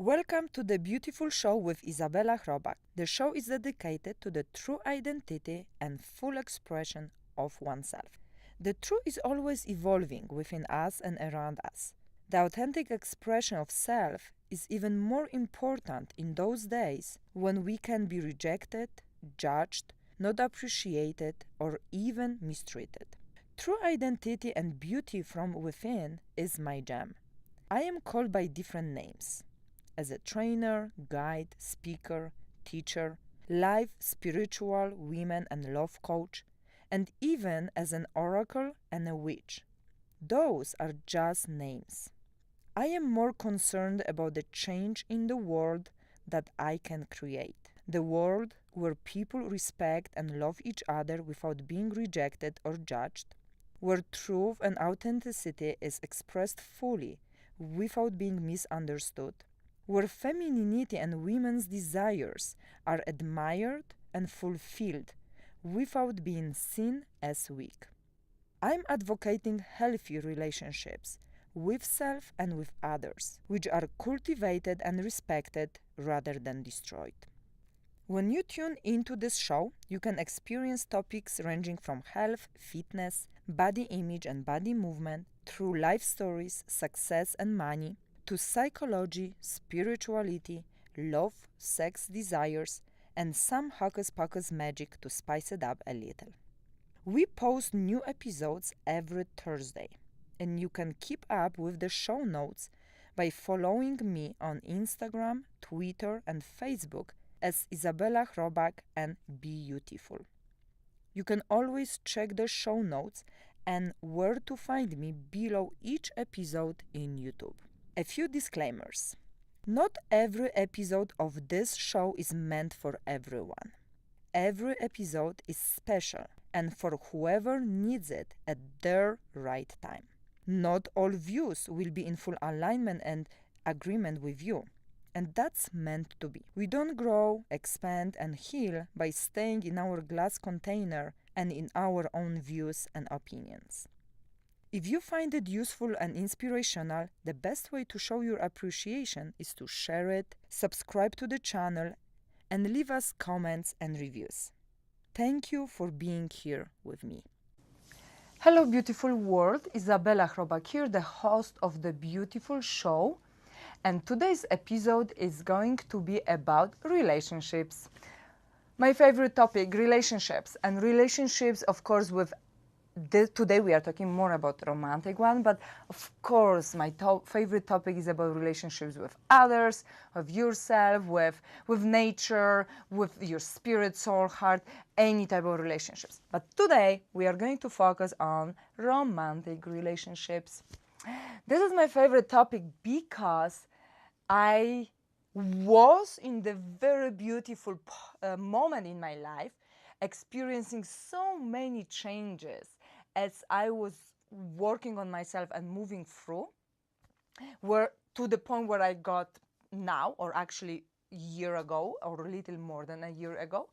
Welcome to the beYOUtiful show with Izabela Chrobak. The show is dedicated to the true identity and full expression of oneself. The truth is always evolving within us and around us. The authentic expression of self is even more important in those days when we can be rejected, judged, not appreciated, or even mistreated. True identity and beauty from within is my jam. I am called by different names. As a trainer, guide, speaker, teacher, life, spiritual, women and love coach, and even as an oracle and a witch. Those are just names. I am more concerned about the change in the world that I can create. The world where people respect and love each other without being rejected or judged, where truth and authenticity is expressed fully without being misunderstood, where femininity and women's desires are admired and fulfilled without being seen as weak. I'm advocating healthy relationships with self and with others, which are cultivated and respected rather than destroyed. When you tune into this show, you can experience topics ranging from health, fitness, body image and body movement, through life stories, success and money, to psychology, spirituality, love, sex, desires, and some hocus-pocus magic to spice it up a little. We post new episodes every Thursday, and you can keep up with the show notes by following me on Instagram, Twitter, and Facebook as Izabela Chrobak and beYOUtiful. You can always check the show notes and where to find me below each episode in YouTube. A few disclaimers. Not every episode of this show is meant for everyone. Every episode is special and for whoever needs it at their right time. Not all views will be in full alignment and agreement with you, and that's meant to be. We don't grow, expand, and heal by staying in our glass container and in our own views and opinions. If you find it useful and inspirational, the best way to show your appreciation is to share it, subscribe to the channel, and leave us comments and reviews. Thank you for being here with me. Hello, beautiful world. Izabela Chrobak here, the host of the beYOUtiful show. And today's episode is going to be about relationships. My favorite topic, relationships. And relationships, of course, with today we are talking more about romantic one, but of course my favorite topic is about relationships with others, with yourself, with nature, with your spirit, soul, heart, any type of relationships. But today we are going to focus on romantic relationships. This is my favorite topic because I was in the very beautiful moment in my life, experiencing so many changes as I was working on myself and moving through, where to the point where I got now, or actually a year ago, or a little more than a year ago,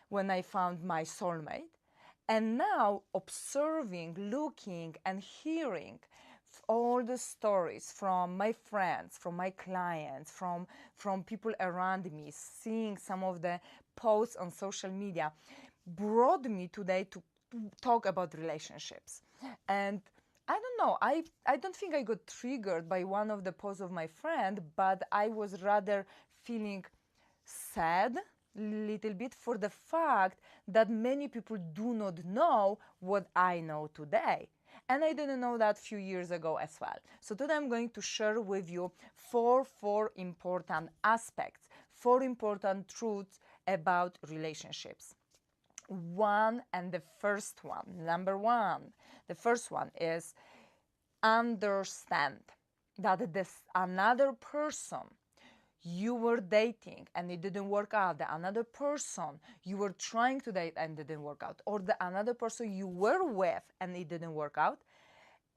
when I found my soulmate. And now observing, looking, and hearing all the stories from my friends, from my clients, from people around me, seeing some of the posts on social media, brought me today to talk about relationships. And I don't know, I don't think I got triggered by one of the posts of my friend, but I was rather feeling sad a little bit for the fact that many people do not know what I know today. And I didn't know that a few years ago as well. So today I'm going to share with you four important aspects, four important truths about relationships. One, and the first one, number one, the first one is understand that this another person you were dating and it didn't work out, the another person you were trying to date and it didn't work out, or the another person you were with and it didn't work out,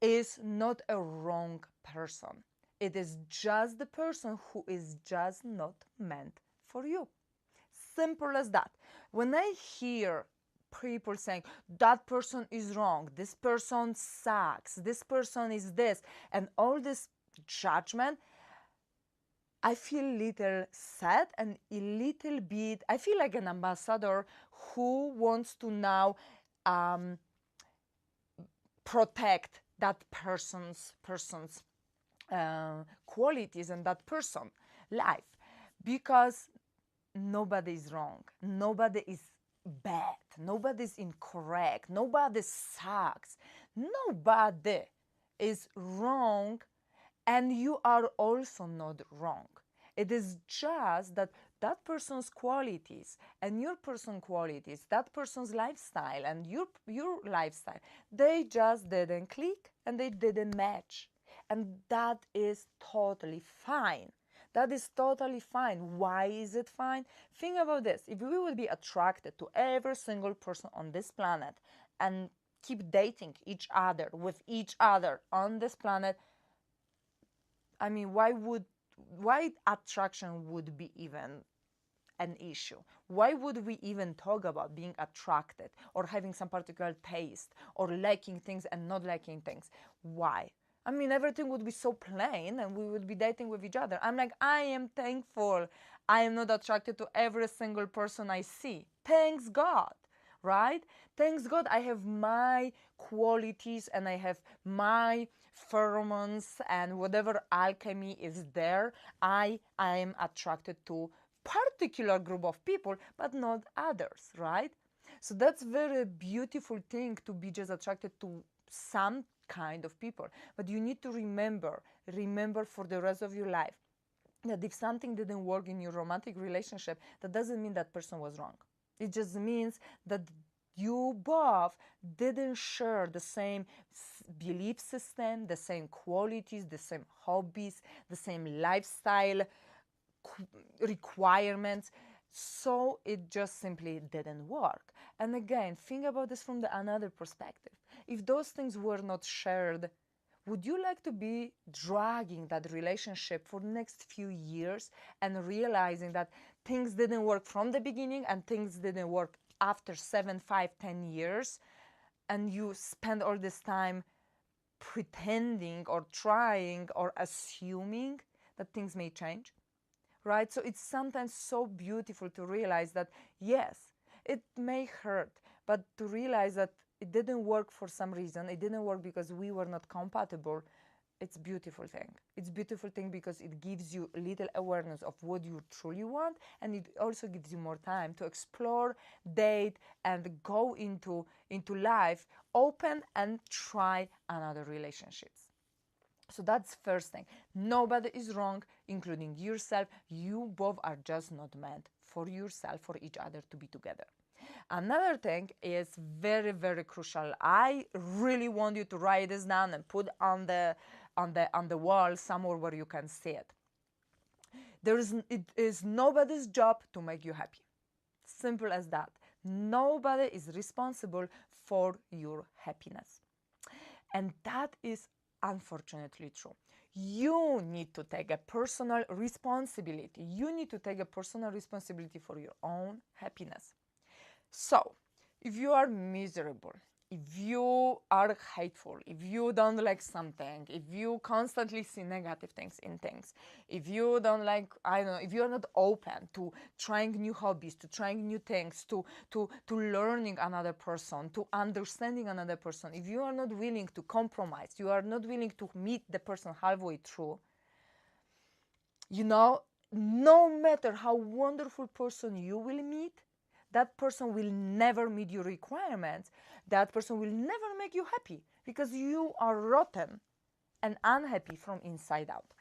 is not a wrong person. It is just the person who is just not meant for you. Simple as that. When I hear people saying that person is wrong, this person sucks, this person is this, and all this judgment, I feel a little sad and a little bit, I feel like an ambassador who wants to now protect that person's qualities and that person life, because nobody is wrong, nobody is bad, nobody is incorrect, nobody sucks, nobody is wrong, and you are also not wrong. It is just that that person's qualities and your person's qualities, that person's lifestyle and your lifestyle, they just didn't click and they didn't match. And that is totally fine. That is totally fine. Why is it fine? Think about this. If we would be attracted to every single person on this planet and keep dating each other with each other on this planet, I mean, why attraction would be even an issue? Why would we even talk about being attracted or having some particular taste or liking things and not liking things? Why? I mean, everything would be so plain and we would be dating with each other. I'm like, I am thankful I am not attracted to every single person I see. Thanks God, right? Thanks God I have my qualities and I have my pheromones and whatever alchemy is there. I am attracted to particular group of people, but not others, right? So that's very beautiful thing to be just attracted to some kind of people. But you need to remember for the rest of your life that if something didn't work in your romantic relationship, that doesn't mean that person was wrong. It just means that you both didn't share the same belief system, the same qualities, the same hobbies, the same lifestyle requirements. So it just simply didn't work. And again, think about this from another perspective. If those things were not shared, would you like to be dragging that relationship for the next few years and realizing that things didn't work from the beginning and things didn't work after 7, 5, 10 years, and you spend all this time pretending or trying or assuming that things may change? Right? So it's sometimes so beautiful to realize that, yes, it may hurt, but to realize that it didn't work for some reason, it didn't work because we were not compatible, it's a beautiful thing. It's a beautiful thing because it gives you a little awareness of what you truly want, and it also gives you more time to explore, date, and go into life open and try another relationships. So that's first thing. Nobody is wrong, including yourself. You both are just not meant for yourself, for each other to be together. Another thing is very, very crucial. I really want you to write this down and put on the wall somewhere where you can see it. It is nobody's job to make you happy. Simple as that. Nobody is responsible for your happiness. And that is unfortunately true. You need to take a personal responsibility. You need to take a personal responsibility for your own happiness. So, if you are miserable, if you are hateful, if you don't like something, if you constantly see negative things in things, if you don't like, I don't know, if you're not open to trying new hobbies, to trying new things, to learning another person, to understanding another person, if you are not willing to compromise, you are not willing to meet the person halfway through, no matter how wonderful person you will meet, that person will never meet your requirements. That person will never make you happy because you are rotten and unhappy from inside out.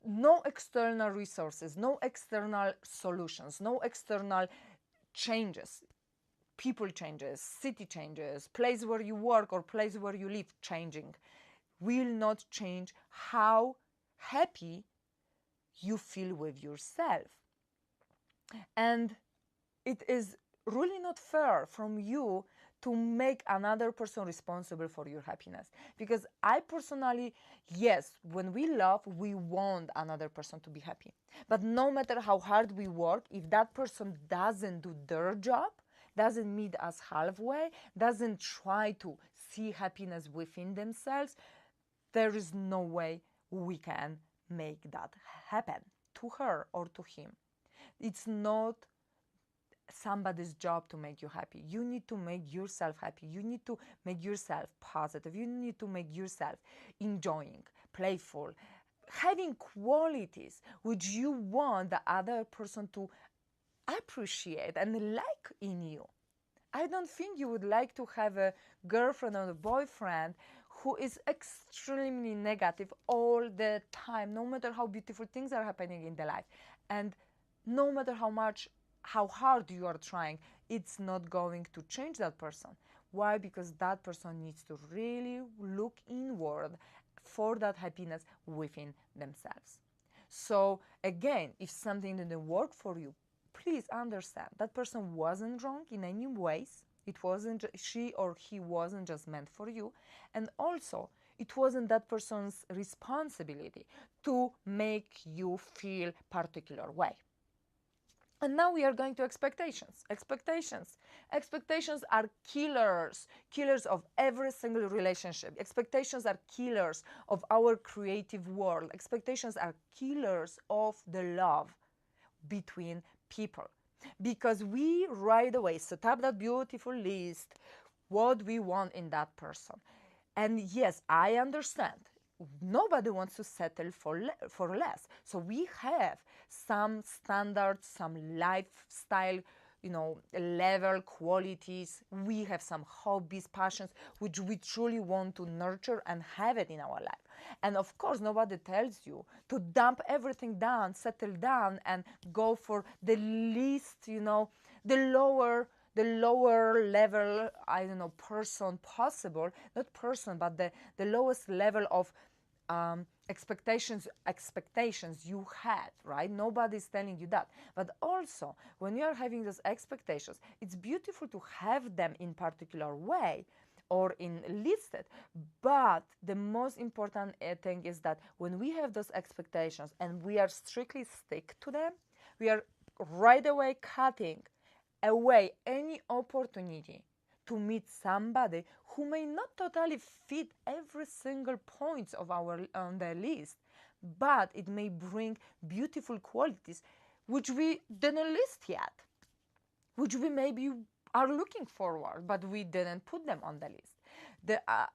No external resources, no external solutions, no external changes, people changes, city changes, place where you work or place where you live changing, will not change how happy you feel with yourself. And it is really not fair from you to make another person responsible for your happiness. Because I personally, yes, when we love, we want another person to be happy. But no matter how hard we work, if that person doesn't do their job, doesn't meet us halfway, doesn't try to see happiness within themselves, there is no way we can make that happen to her or to him. It's not somebody's job to make you happy. You need to make yourself happy. You need to make yourself positive. You need to make yourself enjoying, playful, having qualities which you want the other person to appreciate and like in you. I don't think you would like to have a girlfriend or a boyfriend who is extremely negative all the time, no matter how beautiful things are happening in their life. And no matter how hard you are trying, it's not going to change that person. Why? Because that person needs to really look inward for that happiness within themselves. So again, if something didn't work for you, please understand that person wasn't wrong in any ways. It wasn't, she or he wasn't just meant for you. And also, it wasn't that person's responsibility to make you feel particular way. And now we are going to expectations. Expectations are killers of every single relationship. Expectations are killers of our creative world. Expectations are killers of the love between people, because we right away set up that beautiful list, what we want in that person. And yes, I understand, nobody wants to settle for less. So we have some standards, some lifestyle, level qualities. We have some hobbies, passions, which we truly want to nurture and have it in our life. And of course, nobody tells you to dump everything down, settle down, and go for the least, the lower level, person possible. Not person, but the lowest level of expectations you had, right? Nobody's telling you that. But also, when you are having those expectations, it's beautiful to have them in particular way or in listed. But the most important thing is that when we have those expectations and we are strictly stick to them, we are right away cutting away any opportunity to meet somebody who may not totally fit every single point of on the list, but it may bring beautiful qualities which we didn't list yet, which we maybe are looking forward, but we didn't put them on the list.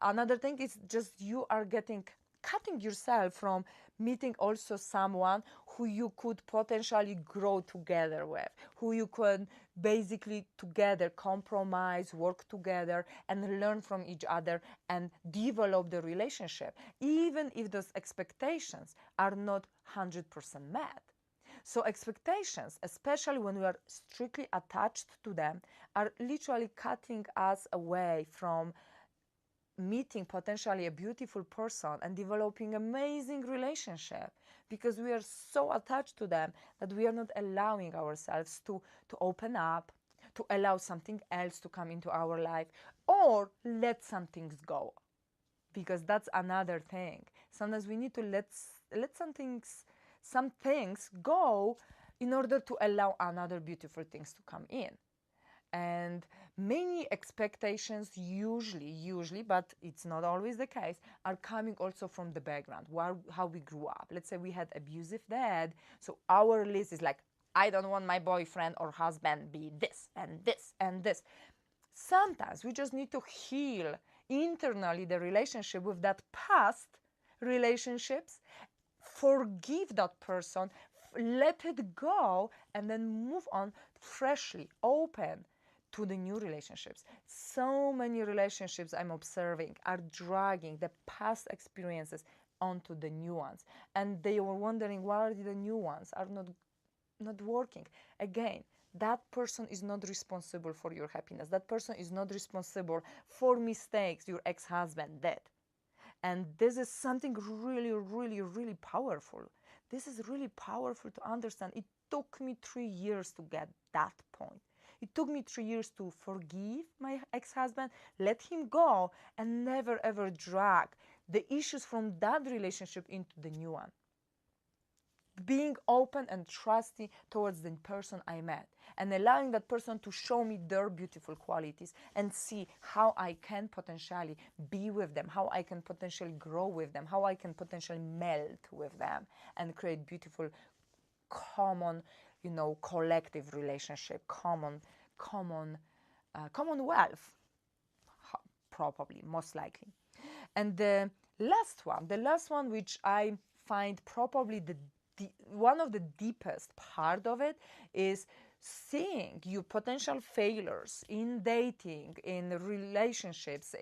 Another thing is just you are cutting yourself from meeting also someone who you could potentially grow together with, who you could basically together compromise, work together, and learn from each other and develop the relationship, even if those expectations are not 100% met. So expectations, especially when we are strictly attached to them, are literally cutting us away from meeting potentially a beautiful person and developing amazing relationship, because we are so attached to them that we are not allowing ourselves to open up, to allow something else to come into our life, or let some things go, because that's another thing. Sometimes we need to let some things go in order to allow another beautiful things to come in. And many expectations usually, but it's not always the case, are coming also from the background, how we grew up. Let's say we had abusive dad, so our list is like, I don't want my boyfriend or husband be this and this and this. Sometimes we just need to heal internally the relationship with that past relationships, forgive that person, let it go, and then move on freshly, open to the new relationships. So many relationships I'm observing are dragging the past experiences onto the new ones, and they were wondering why the new ones are not working. Again, that person is not responsible for your happiness. That person is not responsible for mistakes your ex-husband did. And this is something really, really, really powerful. This is really powerful to understand. It took me 3 years to get that point. It took me 3 years to forgive my ex-husband, let him go, and never ever drag the issues from that relationship into the new one. being open and trusty towards the person I met, and allowing that person to show me their beautiful qualities and see how I can potentially be with them, how I can potentially grow with them, how I can potentially melt with them and create beautiful common, collective relationship, commonwealth, probably, most likely. And the last one, which I find probably one of the deepest part of it, is seeing your potential failures in dating, in relationships,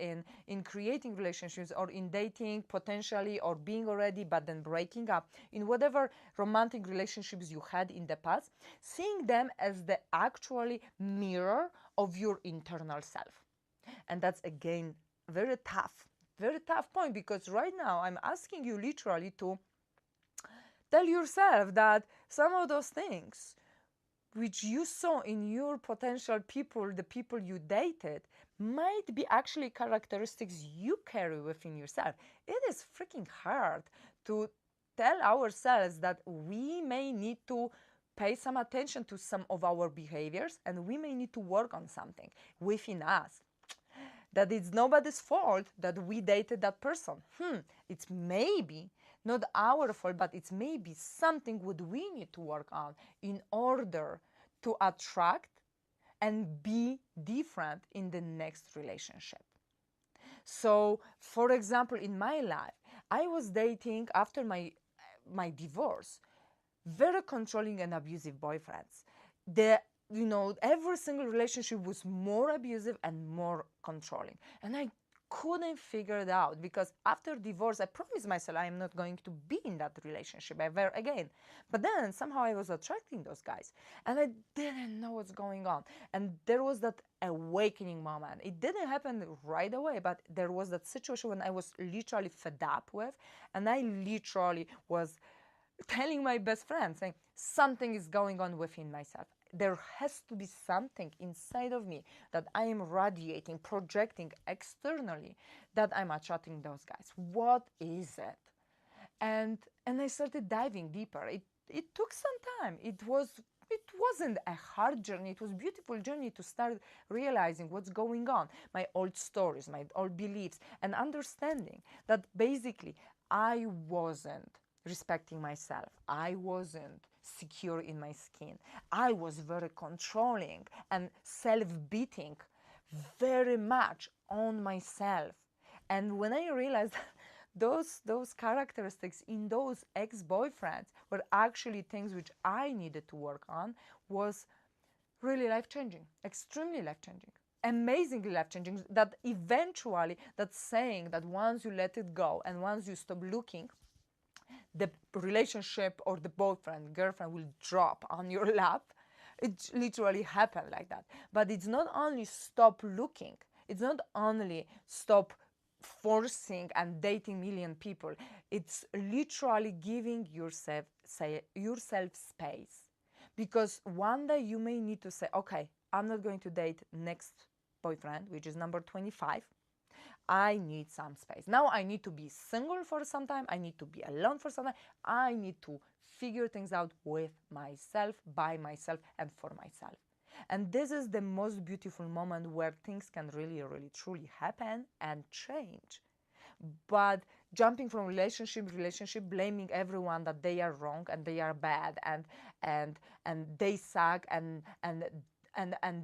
in creating relationships, or in dating potentially, or being already but then breaking up, in whatever romantic relationships you had in the past, seeing them as the actually mirror of your internal self. And that's again very tough point, because right now I'm asking you literally to tell yourself that some of those things which you saw in your potential people, the people you dated, might be actually characteristics you carry within yourself. It is freaking hard to tell ourselves that we may need to pay some attention to some of our behaviors, and we may need to work on something within us. That it's nobody's fault that we dated that person. It's maybe not our fault, but it's maybe something what we need to work on in order to attract and be different in the next relationship. So, for example, in my life, I was dating after my divorce very controlling and abusive boyfriends. Every single relationship was more abusive and more controlling. And I couldn't figure it out, because after divorce, I promised myself I am not going to be in that relationship ever again. But then somehow I was attracting those guys, and I didn't know what's going on. And there was that awakening moment. It didn't happen right away, but there was that situation when I was literally fed up with, and I literally was telling my best friend, saying, something is going on within myself. There has to be something inside of me that I am radiating, projecting externally, that I'm attracting those guys. What is it? And I started diving deeper. It took some time. It wasn't a hard journey. It was a beautiful journey to start realizing what's going on, my old stories, my old beliefs, and understanding that basically I wasn't respecting myself. I wasn't secure in my skin. I was very controlling and self-beating very much on myself. And when I realized those characteristics in those ex-boyfriends were actually things which I needed to work on, was really life-changing, extremely life-changing, amazingly life-changing. That eventually, that saying that once you let it go and once you stop looking, the relationship or the boyfriend, girlfriend will drop on your lap. It literally happened like that. But it's not only stop looking, it's not only stop forcing and dating million people. It's literally giving yourself space. Because one day you may need to say, okay, I'm not going to date next boyfriend, which is number 25. I need some space. Now I need to be single for some time. I need to be alone for some time. I need to figure things out with myself, by myself, and for myself. And this is the most beautiful moment where things can really, really, truly happen and change. But jumping from relationship to relationship, blaming everyone that they are wrong and they are bad and they suck and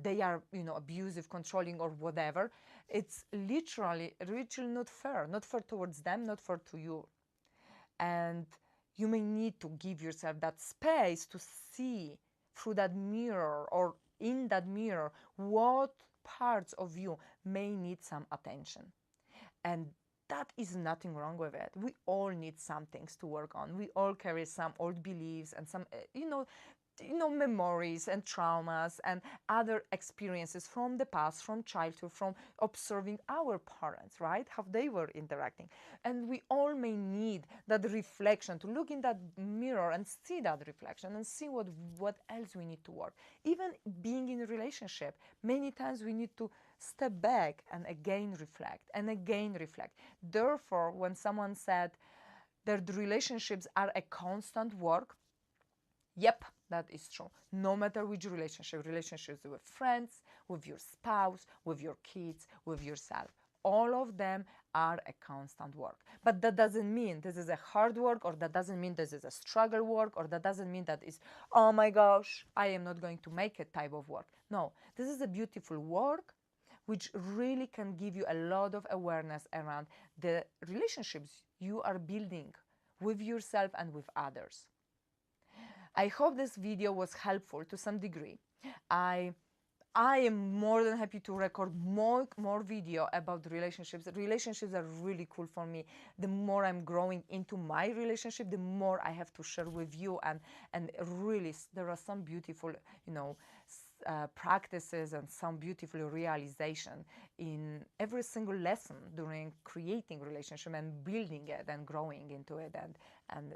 they are, abusive, controlling, or whatever, it's literally not fair towards them, not fair to you. And you may need to give yourself that space to see through that mirror, or in that mirror, what parts of you may need some attention. And that is nothing wrong with it. We all need some things to work on. We all carry some old beliefs and some, memories and traumas and other experiences from the past, from childhood, from observing our parents, right? How they were interacting. And we all may need that reflection, to look in that mirror and see that reflection and see what else we need to work. Even being in a relationship, many times we need to step back and again reflect and again reflect. Therefore, when someone said that the relationships are a constant work, Yep, that is true. No matter which relationship, relationships with friends, with your spouse, with your kids, with yourself, all of them are a constant work. But that doesn't mean this is a hard work, or that doesn't mean this is a struggle work, or that doesn't mean that is, oh my gosh, I am not going to make it type of work. No, this is a beautiful work which really can give you a lot of awareness around the relationships you are building with yourself and with others. I hope this video was helpful to some degree. I am more than happy to record more video about relationships. Relationships are really cool for me. The more I'm growing into my relationship, the more I have to share with you, and really there are some beautiful, practices and some beautiful realization in every single lesson during creating relationship and building it and growing into it and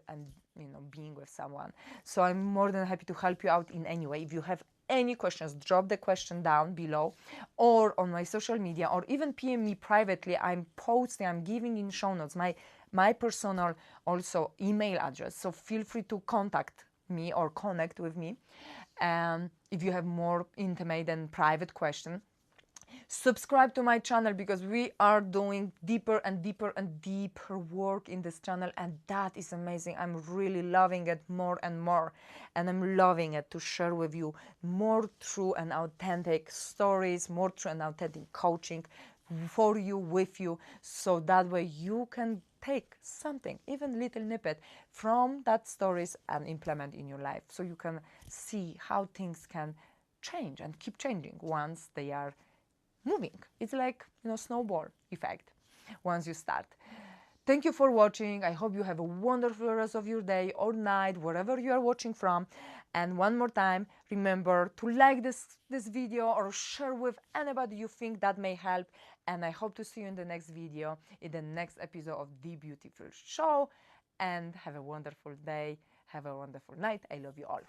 being with someone. So I'm more than happy to help you out in any way. If you have any questions, drop the question down below or on my social media, or even PM me privately. I'm giving in show notes my personal also email address, so feel free to contact me or connect with me if you have more intimate and private question. Subscribe to my channel, because we are doing deeper and deeper and deeper work in this channel, and that is amazing. I'm really loving it more and more, and I'm loving it to share with you more true and authentic stories, more true and authentic coaching for you, with you, so that way you can take something, even little snippet from that stories and implement in your life, so you can see how things can change and keep changing once they are moving. It's like, snowball effect once you start. Thank you for watching. I hope you have a wonderful rest of your day or night, wherever you are watching from. And one more time, remember to like this video or share with anybody you think that may help. And I hope to see you in the next video, in the next episode of The Beautiful Show. And have a wonderful day. Have a wonderful night. I love you all.